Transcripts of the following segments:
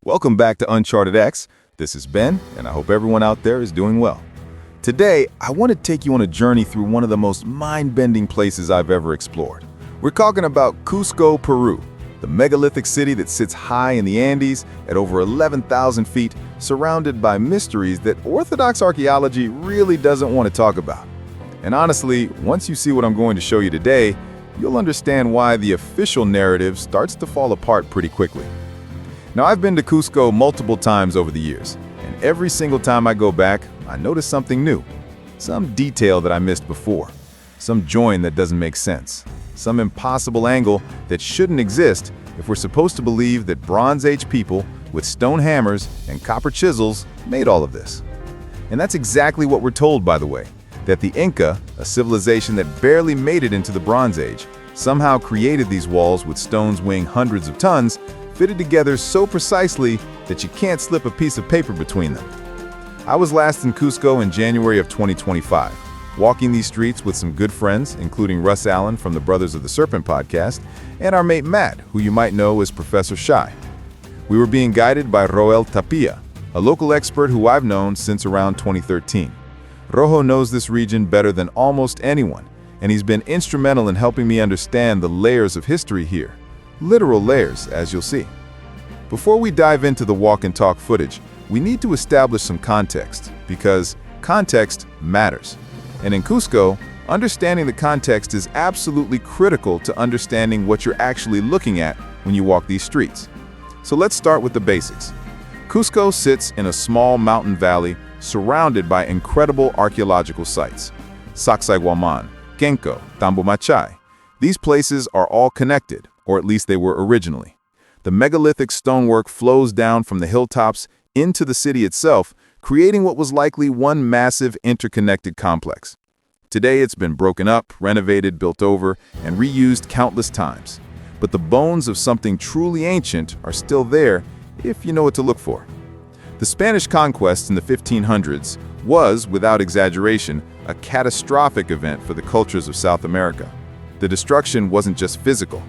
Welcome back to Uncharted X. This is Ben, and I hope everyone out there is doing well. Today, I want to take you on a journey through one of the most mind-bending places I've ever explored. We're talking about Cusco, Peru, the megalithic city that sits high in the Andes at over 11,000 feet, surrounded by mysteries that orthodox archaeology really doesn't want to talk about. And honestly, once you see what I'm going to show you today, you'll understand why the official narrative starts to fall apart pretty quickly. Now, I've been to Cusco multiple times over the years, and every single time I go back, I notice something new. Some detail that I missed before, some join that doesn't make sense, some impossible angle that shouldn't exist if we're supposed to believe that Bronze Age people with stone hammers and copper chisels made all of this. And that's exactly what we're told, by the way, that the Inca, a civilization that barely made it into the Bronze Age, somehow created these walls with stones weighing hundreds of tons, fitted together so precisely that you can't slip a piece of paper between them. I was last in Cusco in January of 2025, walking these streets with some good friends, including Russ Allen from the Brothers of the Serpent podcast, and our mate Matt, who you might know as Professor Shy. We were being guided by Roel Tapia, a local expert who I've known since around 2013. Rojo knows this region better than almost anyone, and he's been instrumental in helping me understand the layers of history here. Literal layers, as you'll see. Before we dive into the walk and talk footage, we need to establish some context, because context matters. And in Cusco, understanding the context is absolutely critical to understanding what you're actually looking at when you walk these streets. So let's start with the basics. Cusco sits in a small mountain valley surrounded by incredible archaeological sites. Sacsayhuaman, Genco, Tambomachay. These places are all connected, or at least they were originally. The megalithic stonework flows down from the hilltops into the city itself, creating what was likely one massive interconnected complex. Today it's been broken up, renovated, built over, and reused countless times. But the bones of something truly ancient are still there if you know what to look for. The Spanish conquest in the 1500s was, without exaggeration, a catastrophic event for the cultures of South America. The destruction wasn't just physical.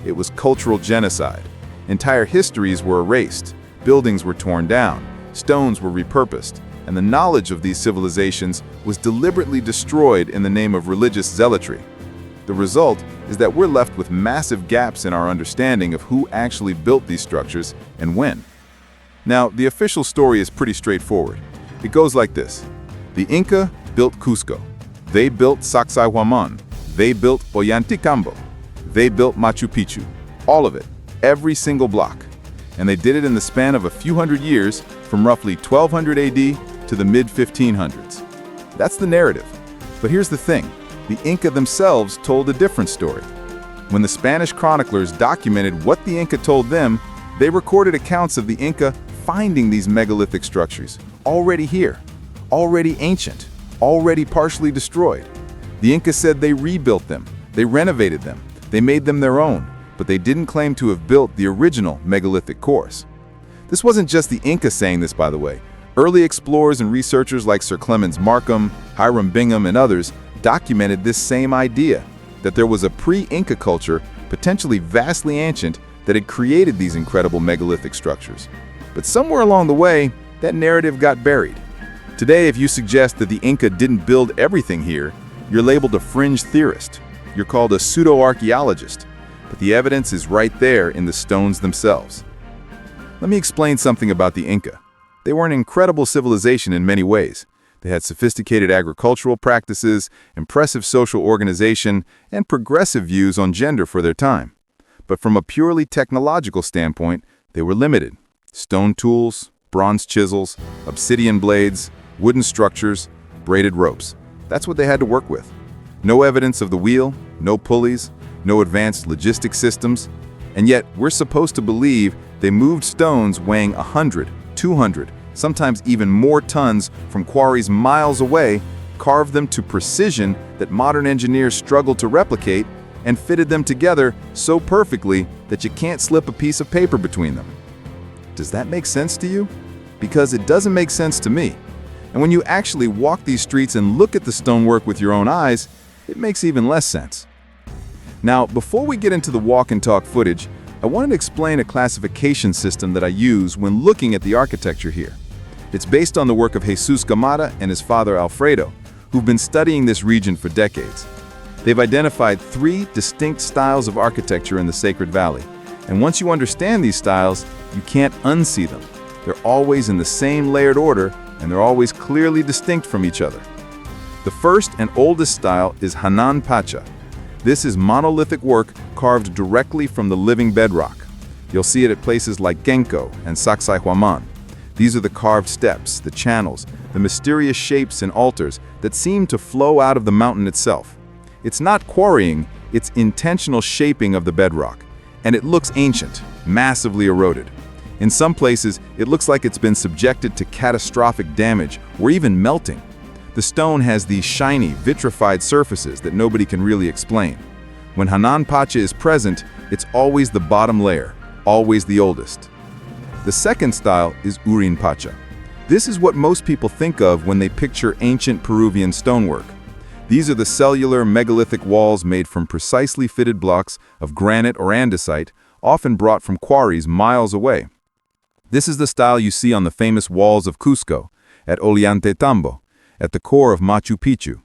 It was cultural genocide. Entire histories were erased, buildings were torn down, stones were repurposed, and the knowledge of these civilizations was deliberately destroyed in the name of religious zealotry. The result is that we're left with massive gaps in our understanding of who actually built these structures and when. Now, the official story is pretty straightforward. It goes like this. The Inca built Cusco. They built Sacsayhuaman. They built Ollantaytambo. They built Machu Picchu, all of it, every single block. And they did it in the span of a few hundred years, from roughly 1200 AD to the mid-1500s. That's the narrative. But here's the thing, the Inca themselves told a different story. When the Spanish chroniclers documented what the Inca told them, they recorded accounts of the Inca finding these megalithic structures, already here, already ancient, already partially destroyed. The Inca said they rebuilt them, they renovated them, they made them their own, but they didn't claim to have built the original megalithic cores. This wasn't just the Inca saying this, by the way. Early explorers and researchers like Sir Clemens Markham, Hiram Bingham, and others documented this same idea, that there was a pre-Inca culture, potentially vastly ancient, that had created these incredible megalithic structures. But somewhere along the way, that narrative got buried. Today, if you suggest that the Inca didn't build everything here, you're labeled a fringe theorist. You're called a pseudo-archaeologist. But the evidence is right there in the stones themselves. Let me explain something about the Inca. They were an incredible civilization in many ways. They had sophisticated agricultural practices, impressive social organization, and progressive views on gender for their time. But from a purely technological standpoint, they were limited. Stone tools, bronze chisels, obsidian blades, wooden structures, braided ropes. That's what they had to work with. No evidence of the wheel, no pulleys, no advanced logistic systems, and yet we're supposed to believe they moved stones weighing 100, 200, sometimes even more tons from quarries miles away, carved them to precision that modern engineers struggle to replicate, and fitted them together so perfectly that you can't slip a piece of paper between them. Does that make sense to you? Because it doesn't make sense to me. And when you actually walk these streets and look at the stonework with your own eyes, it makes even less sense. Now, before we get into the walk and talk footage, I wanted to explain a classification system that I use when looking at the architecture here. It's based on the work of Jesus Gamada and his father Alfredo, who've been studying this region for decades. They've identified 3 distinct styles of architecture in the Sacred Valley, and once you understand these styles, you can't unsee them. They're always in the same layered order, and they're always clearly distinct from each other. The first and oldest style is Hanan Pacha. This is monolithic work carved directly from the living bedrock. You'll see it at places like Genko and Sacsayhuaman. These are the carved steps, the channels, the mysterious shapes and altars that seem to flow out of the mountain itself. It's not quarrying, it's intentional shaping of the bedrock. And it looks ancient, massively eroded. In some places, it looks like it's been subjected to catastrophic damage or even melting. The stone has these shiny, vitrified surfaces that nobody can really explain. When Hanan Pacha is present, it's always the bottom layer, always the oldest. The second style is Urin Pacha. This is what most people think of when they picture ancient Peruvian stonework. These are the cellular megalithic walls made from precisely fitted blocks of granite or andesite, often brought from quarries miles away. This is the style you see on the famous walls of Cusco, at Ollantaytambo, at the core of Machu Picchu.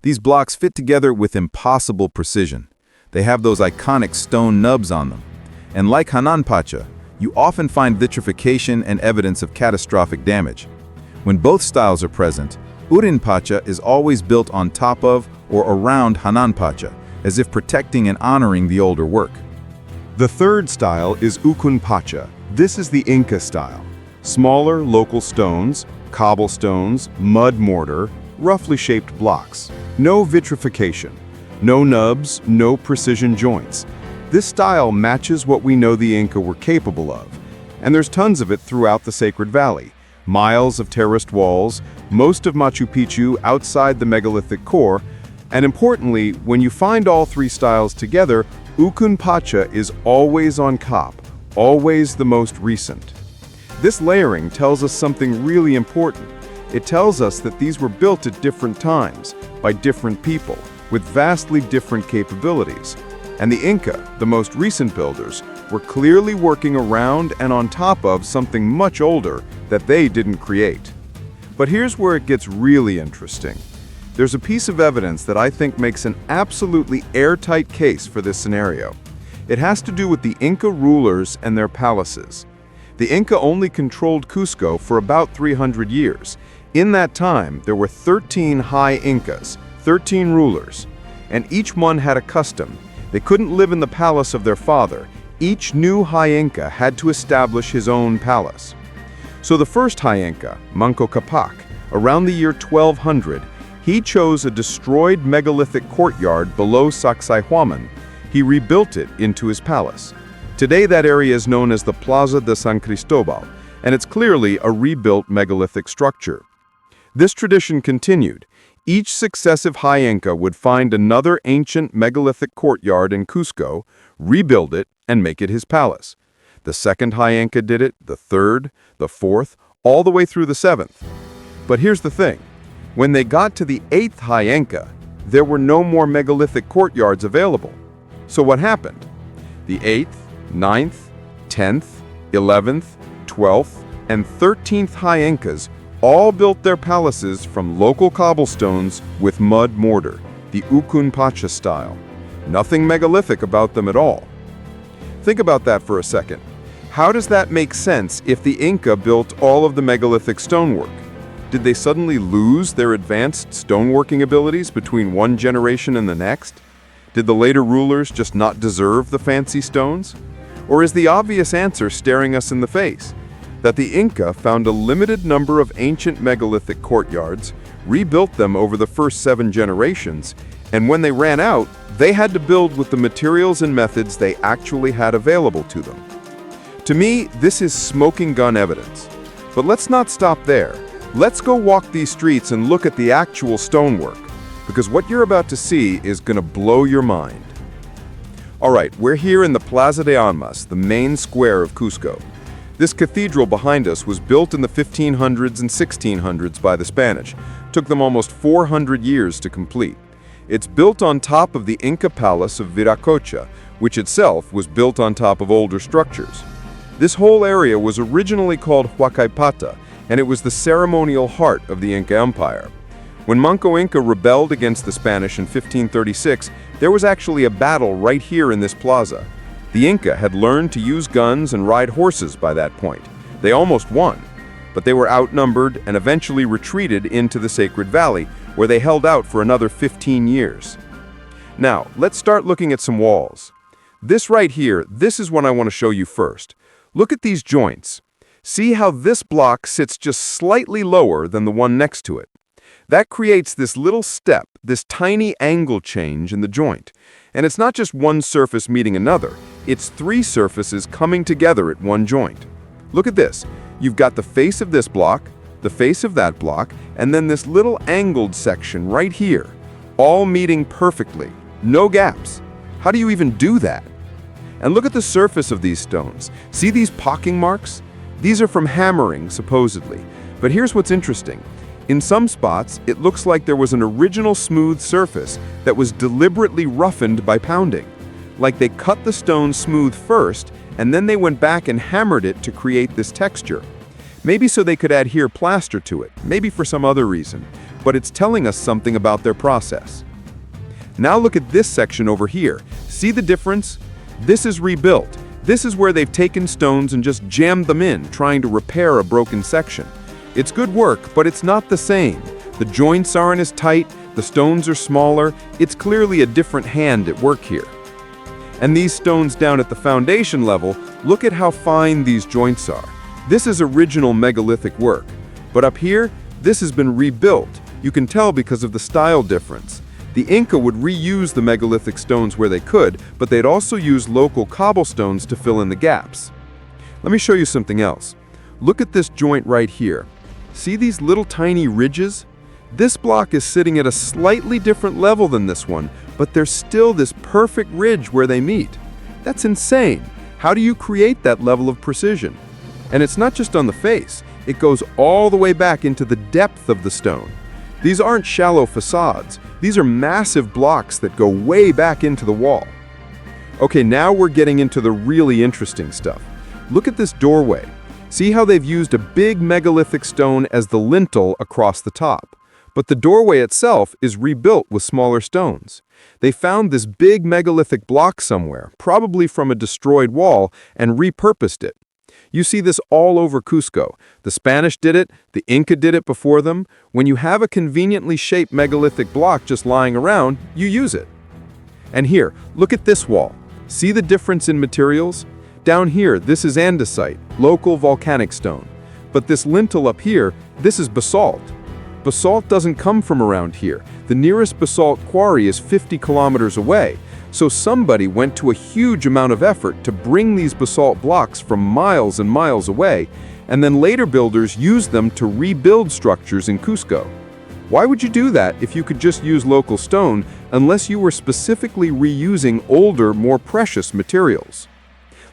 These blocks fit together with impossible precision. They have those iconic stone nubs on them. And like Hanan Pacha, you often find vitrification and evidence of catastrophic damage. When both styles are present, Urin Pacha is always built on top of or around Hanan Pacha, as if protecting and honoring the older work. The third style is Ukun Pacha. This is the Inca style. Smaller local stones, cobblestones, mud mortar, roughly shaped blocks. No vitrification, no nubs, no precision joints. This style matches what we know the Inca were capable of. And there's tons of it throughout the Sacred Valley. Miles of terraced walls, most of Machu Picchu outside the megalithic core, and importantly, when you find all 3 styles together, Ukun Pacha is always on top, always the most recent. This layering tells us something really important. It tells us that these were built at different times, by different people, with vastly different capabilities. And the Inca, the most recent builders, were clearly working around and on top of something much older that they didn't create. But here's where it gets really interesting. There's a piece of evidence that I think makes an absolutely airtight case for this scenario. It has to do with the Inca rulers and their palaces. The Inca only controlled Cusco for about 300 years. In that time, there were 13 high Incas, 13 rulers, and each one had a custom. They couldn't live in the palace of their father. Each new high Inca had to establish his own palace. So the first high Inca, Manco Capac, around the year 1200, he chose a destroyed megalithic courtyard below Sacsayhuaman. He rebuilt it into his palace. Today that area is known as the Plaza de San Cristobal, and it's clearly a rebuilt megalithic structure. This tradition continued. Each successive high Inca would find another ancient megalithic courtyard in Cusco, rebuild it, and make it his palace. The second high Inca did it, the third, the fourth, all the way through the 7th. But here's the thing. When they got to the 8th high Inca, there were no more megalithic courtyards available. So what happened? The 8th, 9th, 10th, 11th, 12th, and 13th high Incas all built their palaces from local cobblestones with mud mortar, the Ukun Pacha style. Nothing megalithic about them at all. Think about that for a second. How does that make sense if the Inca built all of the megalithic stonework? Did they suddenly lose their advanced stoneworking abilities between one generation and the next? Did the later rulers just not deserve the fancy stones? Or is the obvious answer staring us in the face? That the Inca found a limited number of ancient megalithic courtyards, rebuilt them over the first 7 generations, and when they ran out, they had to build with the materials and methods they actually had available to them. To me, this is smoking gun evidence. But let's not stop there. Let's go walk these streets and look at the actual stonework, because what you're about to see is going to blow your mind. All right, we're here in the Plaza de Armas, the main square of Cusco. This cathedral behind us was built in the 1500s and 1600s by the Spanish. Took them almost 400 years to complete. It's built on top of the Inca palace of Viracocha, which itself was built on top of older structures. This whole area was originally called Huaycaypata, and it was the ceremonial heart of the Inca Empire. When Manco Inca rebelled against the Spanish in 1536, there was actually a battle right here in this plaza. The Inca had learned to use guns and ride horses by that point. They almost won, but they were outnumbered and eventually retreated into the Sacred Valley, where they held out for another 15 years. Now, let's start looking at some walls. This right here, this is what I want to show you first. Look at these joints. See how this block sits just slightly lower than the one next to it. That creates this little step, this tiny angle change in the joint. And it's not just one surface meeting another, it's three surfaces coming together at one joint. Look at this. You've got the face of this block, the face of that block, and then this little angled section right here, all meeting perfectly. No gaps. How do you even do that? And look at the surface of these stones. See these pocking marks? These are from hammering, supposedly. But here's what's interesting. In some spots, it looks like there was an original smooth surface that was deliberately roughened by pounding. Like they cut the stone smooth first, and then they went back and hammered it to create this texture. Maybe so they could adhere plaster to it, maybe for some other reason, but it's telling us something about their process. Now look at this section over here. See the difference? This is rebuilt. This is where they've taken stones and just jammed them in, trying to repair a broken section. It's good work, but it's not the same. The joints aren't as tight, the stones are smaller. It's clearly a different hand at work here. And these stones down at the foundation level, look at how fine these joints are. This is original megalithic work. But up here, this has been rebuilt. You can tell because of the style difference. The Inca would reuse the megalithic stones where they could, but they'd also use local cobblestones to fill in the gaps. Let me show you something else. Look at this joint right here. See these little tiny ridges? This block is sitting at a slightly different level than this one, but there's still this perfect ridge where they meet. That's insane. How do you create that level of precision? And it's not just on the face. It goes all the way back into the depth of the stone. These aren't shallow facades. These are massive blocks that go way back into the wall. Okay, now we're getting into the really interesting stuff. Look at this doorway. See how they've used a big megalithic stone as the lintel across the top. But the doorway itself is rebuilt with smaller stones. They found this big megalithic block somewhere, probably from a destroyed wall, and repurposed it. You see this all over Cusco. The Spanish did it, the Inca did it before them. When you have a conveniently shaped megalithic block just lying around, you use it. And here, look at this wall. See the difference in materials? Down here, this is andesite, local volcanic stone. But this lintel up here, this is basalt. Basalt doesn't come from around here. The nearest basalt quarry is 50 kilometers away. So somebody went to a huge amount of effort to bring these basalt blocks from miles and miles away, and then later builders used them to rebuild structures in Cusco. Why would you do that if you could just use local stone unless you were specifically reusing older, more precious materials?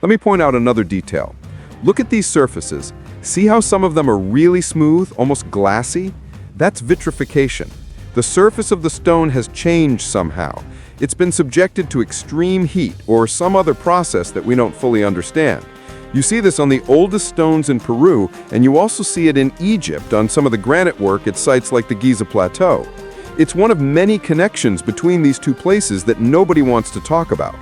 Let me point out another detail. Look at these surfaces. See how some of them are really smooth, almost glassy? That's vitrification. The surface of the stone has changed somehow. It's been subjected to extreme heat or some other process that we don't fully understand. You see this on the oldest stones in Peru, and you also see it in Egypt on some of the granite work at sites like the Giza Plateau. It's one of many connections between these two places that nobody wants to talk about.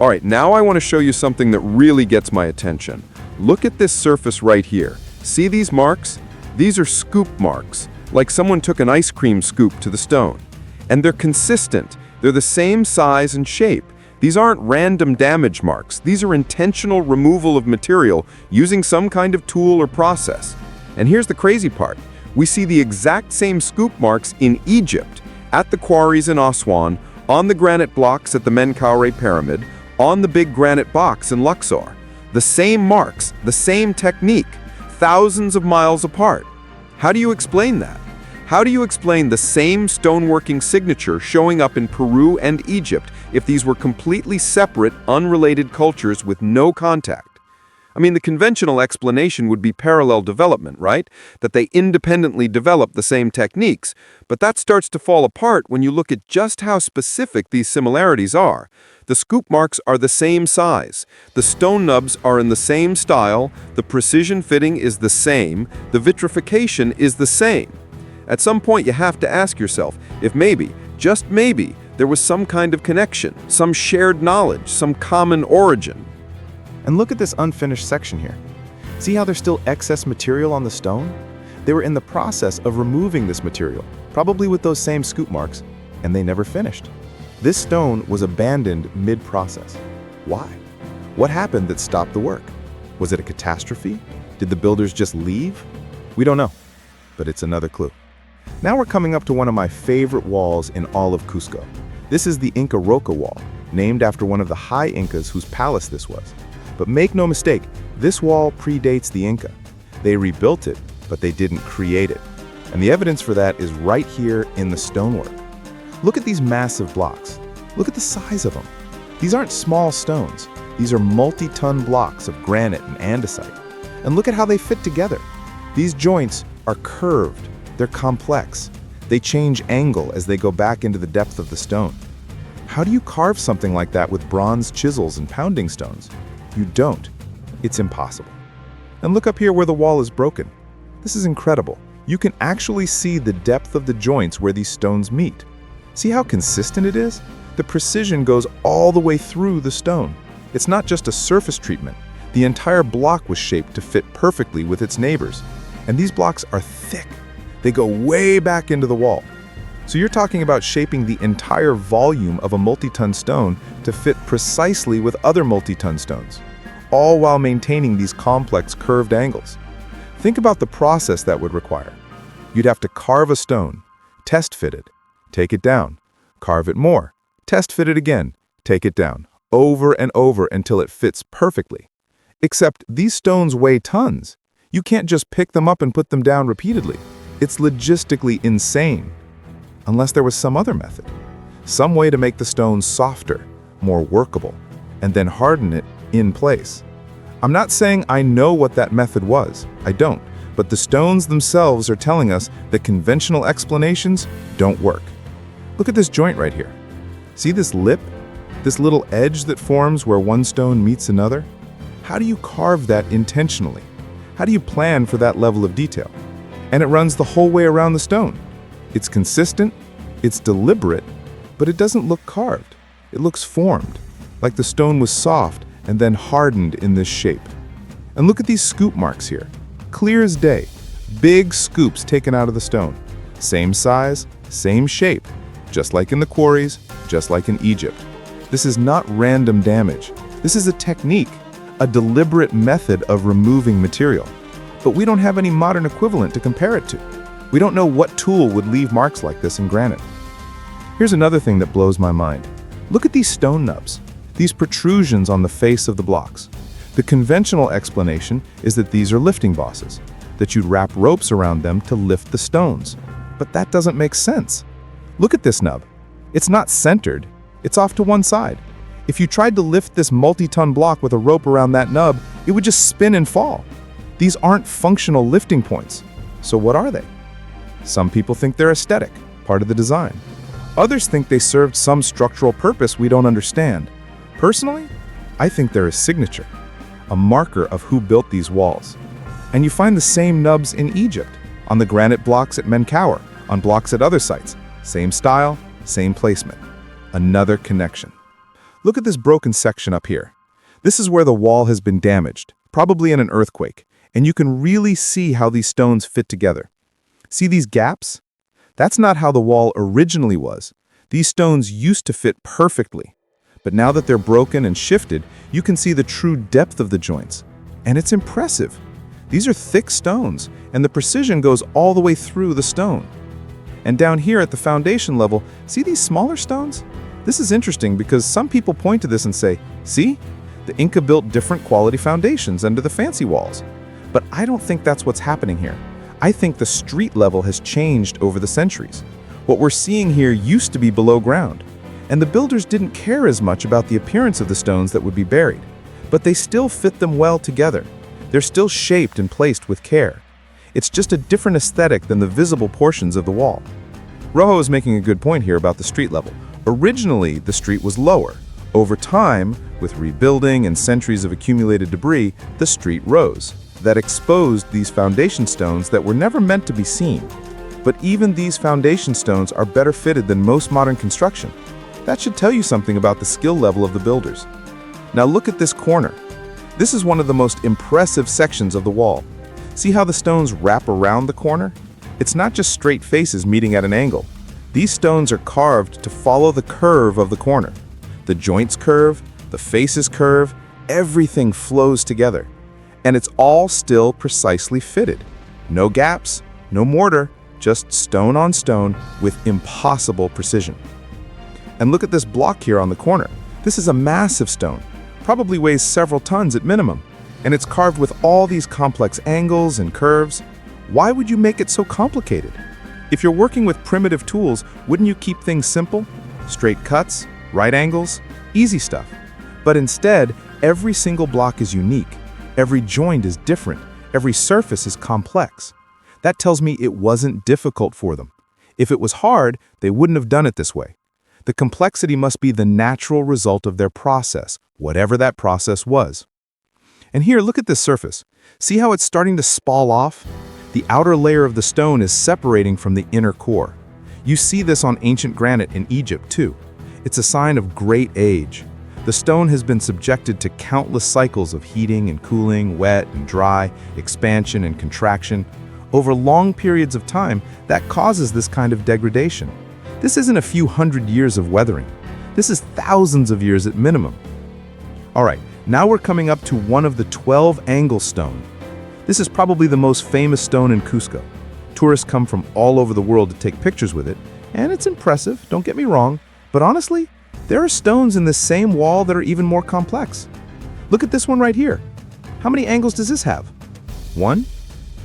All right, now I want to show you something that really gets my attention. Look at this surface right here. See these marks? These are scoop marks, like someone took an ice cream scoop to the stone. And they're consistent. They're the same size and shape. These aren't random damage marks. These are intentional removal of material using some kind of tool or process. And here's the crazy part. We see the exact same scoop marks in Egypt, at the quarries in Aswan, on the granite blocks at the Menkaure Pyramid, on the big granite box in Luxor. The same marks, the same technique, thousands of miles apart. How do you explain that? How do you explain the same stoneworking signature showing up in Peru and Egypt if these were completely separate, unrelated cultures with no contact? I mean, the conventional explanation would be parallel development, right? That they independently develop the same techniques. But that starts to fall apart when you look at just how specific these similarities are. The scoop marks are the same size. The stone nubs are in the same style. The precision fitting is the same. The vitrification is the same. At some point, you have to ask yourself if maybe, just maybe, there was some kind of connection, some shared knowledge, some common origin. And look at this unfinished section here. See how there's still excess material on the stone? They were in the process of removing this material, probably with those same scoop marks, and they never finished. This stone was abandoned mid-process. Why? What happened that stopped the work? Was it a catastrophe? Did the builders just leave? We don't know, but it's another clue. Now we're coming up to one of my favorite walls in all of Cusco. This is the Inca Roca Wall, named after one of the high Incas whose palace this was. But make no mistake, this wall predates the Inca. They rebuilt it, but they didn't create it. And the evidence for that is right here in the stonework. Look at these massive blocks. Look at the size of them. These aren't small stones. These are multi-ton blocks of granite and andesite. And look at how they fit together. These joints are curved. They're complex. They change angle as they go back into the depth of the stone. How do you carve something like that with bronze chisels and pounding stones? You don't. It's impossible. And look up here where the wall is broken. This is incredible. You can actually see the depth of the joints where these stones meet. See how consistent it is? The precision goes all the way through the stone. It's not just a surface treatment. The entire block was shaped to fit perfectly with its neighbors. And these blocks are thick. They go way back into the wall. So you're talking about shaping the entire volume of a multi-ton stone to fit precisely with other multi-ton stones, all while maintaining these complex curved angles. Think about the process that would require. You'd have to carve a stone, test fit it, take it down, carve it more, test fit it again, take it down, over and over until it fits perfectly. Except these stones weigh tons. You can't just pick them up and put them down repeatedly. It's logistically insane. Unless there was some other method, some way to make the stone softer, more workable, and then harden it in place. I'm not saying I know what that method was, I don't, but the stones themselves are telling us that conventional explanations don't work. Look at this joint right here. See this lip? This little edge that forms where one stone meets another? How do you carve that intentionally? How do you plan for that level of detail? And it runs the whole way around the stone. It's consistent, it's deliberate, but it doesn't look carved. It looks formed, like the stone was soft and then hardened in this shape. And look at these scoop marks here. Clear as day, big scoops taken out of the stone. Same size, same shape, just like in the quarries, just like in Egypt. This is not random damage. This is a technique, a deliberate method of removing material. But we don't have any modern equivalent to compare it to. We don't know what tool would leave marks like this in granite. Here's another thing that blows my mind. Look at these stone nubs, these protrusions on the face of the blocks. The conventional explanation is that these are lifting bosses, that you'd wrap ropes around them to lift the stones. But that doesn't make sense. Look at this nub. It's not centered, it's off to one side. If you tried to lift this multi-ton block with a rope around that nub, it would just spin and fall. These aren't functional lifting points. So what are they? Some people think they're aesthetic, part of the design. Others think they served some structural purpose we don't understand. Personally, I think they're a signature, a marker of who built these walls. And you find the same nubs in Egypt, on the granite blocks at Menkaure, on blocks at other sites. Same style, same placement. Another connection. Look at this broken section up here. This is where the wall has been damaged, probably in an earthquake, and you can really see how these stones fit together. See these gaps? That's not how the wall originally was. These stones used to fit perfectly. But now that they're broken and shifted, you can see the true depth of the joints. And it's impressive. These are thick stones, and the precision goes all the way through the stone. And down here at the foundation level, see these smaller stones? This is interesting because some people point to this and say, see, the Inca built different quality foundations under the fancy walls. But I don't think that's what's happening here. I think the street level has changed over the centuries. What we're seeing here used to be below ground, and the builders didn't care as much about the appearance of the stones that would be buried. but they still fit them well together. They're still shaped and placed with care. It's just a different aesthetic than the visible portions of the wall. Rojo is making a good point here about the street level. Originally, the street was lower. Over time, with rebuilding and centuries of accumulated debris, the street rose. That exposed these foundation stones that were never meant to be seen. But even these foundation stones are better fitted than most modern construction. That should tell you something about the skill level of the builders. Now look at this corner. This is one of the most impressive sections of the wall. See how the stones wrap around the corner? It's not just straight faces meeting at an angle. These stones are carved to follow the curve of the corner. The joints curve, the faces curve, everything flows together. And it's all still precisely fitted. No gaps, no mortar, just stone on stone with impossible precision. And look at this block here on the corner. This is a massive stone, probably weighs several tons at minimum. And it's carved with all these complex angles and curves. Why would you make it so complicated? If you're working with primitive tools, wouldn't you keep things simple? Straight cuts, right angles, easy stuff. But instead, every single block is unique. Every joint is different. Every surface is complex. That tells me it wasn't difficult for them. If it was hard, they wouldn't have done it this way. The complexity must be the natural result of their process, whatever that process was. And here, look at this surface. See how it's starting to spall off? The outer layer of the stone is separating from the inner core. You see this on ancient granite in Egypt, too. It's a sign of great age. The stone has been subjected to countless cycles of heating and cooling, wet and dry, expansion and contraction. Over long periods of time, that causes this kind of degradation. This isn't a few hundred years of weathering. This is thousands of years at minimum. All right, now we're coming up to one of the 12 angle stone. This is probably the most famous stone in Cusco. Tourists come from all over the world to take pictures with it, and it's impressive, don't get me wrong, but honestly, there are stones in this same wall that are even more complex. Look at this one right here. How many angles does this have? 1,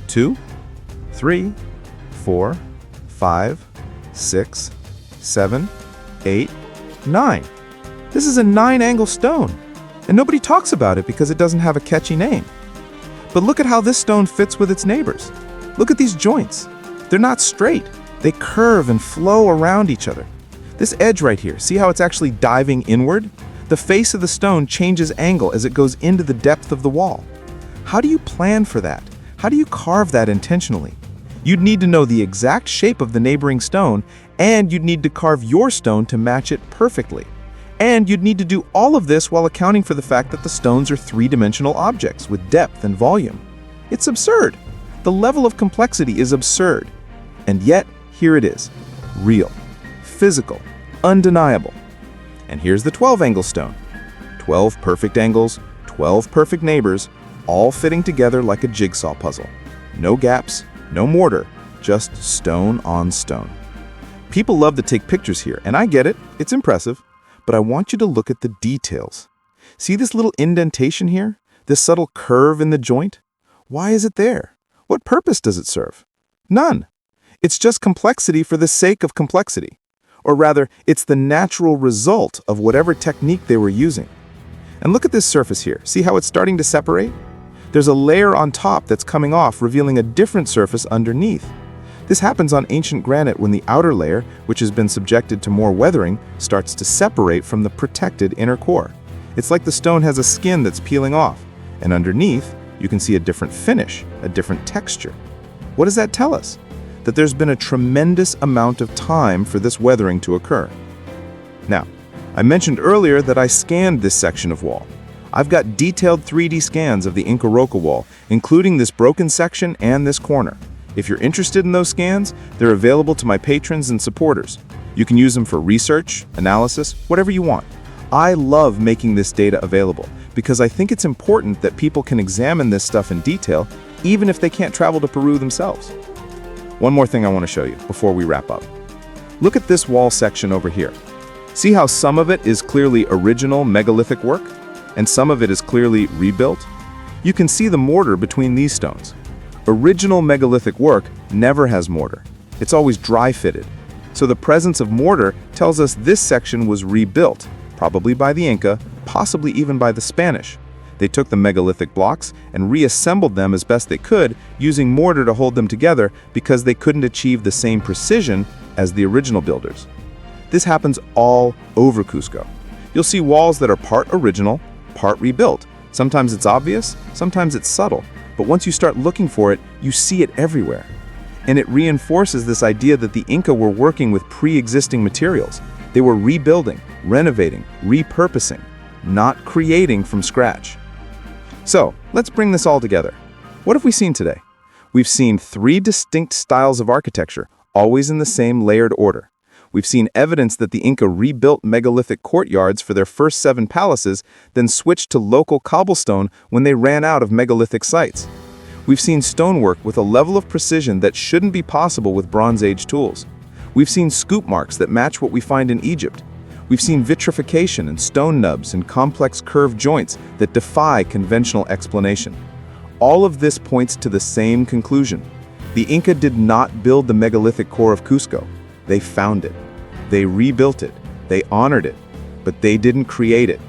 2, 3, 4, 5, 6, 7, 8, 9. This is a 9-angle stone, and nobody talks about it because it doesn't have a catchy name. But look at how this stone fits with its neighbors. Look at these joints. They're not straight. They curve and flow around each other. This edge right here, see how it's actually diving inward? The face of the stone changes angle as it goes into the depth of the wall. How do you plan for that? How do you carve that intentionally? You'd need to know the exact shape of the neighboring stone, and you'd need to carve your stone to match it perfectly. And you'd need to do all of this while accounting for the fact that the stones are three-dimensional objects with depth and volume. It's absurd. The level of complexity is absurd. And yet, here it is. Real, physical, undeniable. And here's the 12-angle stone. 12 perfect angles, 12 perfect neighbors, all fitting together like a jigsaw puzzle. No gaps, no mortar, just stone on stone. People love to take pictures here, and I get it, it's impressive. But I want you to look at the details. See this little indentation here? This subtle curve in the joint? Why is it there? What purpose does it serve? None. It's just complexity for the sake of complexity. Or rather, it's the natural result of whatever technique they were using. And look at this surface here. See how it's starting to separate? There's a layer on top that's coming off, revealing a different surface underneath. This happens on ancient granite when the outer layer, which has been subjected to more weathering, starts to separate from the protected inner core. It's like the stone has a skin that's peeling off, and underneath, you can see a different finish, a different texture. What does that tell us? That there's been a tremendous amount of time for this weathering to occur. Now, I mentioned earlier that I scanned this section of wall. I've got detailed 3D scans of the Inca Roca wall, including this broken section and this corner. If you're interested in those scans, they're available to my patrons and supporters. You can use them for research, analysis, whatever you want. I love making this data available because I think it's important that people can examine this stuff in detail, even if they can't travel to Peru themselves. One more thing I want to show you before we wrap up. Look at this wall section over here. See how some of it is clearly original megalithic work, and some of it is clearly rebuilt? You can see the mortar between these stones. Original megalithic work never has mortar. It's always dry-fitted. So the presence of mortar tells us this section was rebuilt, probably by the Inca, possibly even by the Spanish. They took the megalithic blocks and reassembled them as best they could, using mortar to hold them together because they couldn't achieve the same precision as the original builders. This happens all over Cusco. You'll see walls that are part original, part rebuilt. Sometimes it's obvious, sometimes it's subtle, but once you start looking for it, you see it everywhere. And it reinforces this idea that the Inca were working with pre-existing materials. They were rebuilding, renovating, repurposing, not creating from scratch. So, let's bring this all together. What have we seen today? We've seen 3 distinct styles of architecture, always in the same layered order. We've seen evidence that the Inca rebuilt megalithic courtyards for their first 7 palaces, then switched to local cobblestone when they ran out of megalithic sites. We've seen stonework with a level of precision that shouldn't be possible with Bronze Age tools. We've seen scoop marks that match what we find in Egypt. We've seen vitrification and stone nubs and complex curved joints that defy conventional explanation. All of this points to the same conclusion. The Inca did not build the megalithic core of Cusco. They found it. They rebuilt it. They honored it. But they didn't create it.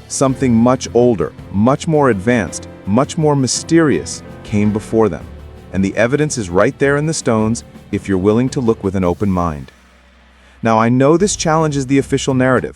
Something much older, much more advanced, much more mysterious came before them. And the evidence is right there in the stones if you're willing to look with an open mind. Now, I know this challenges the official narrative.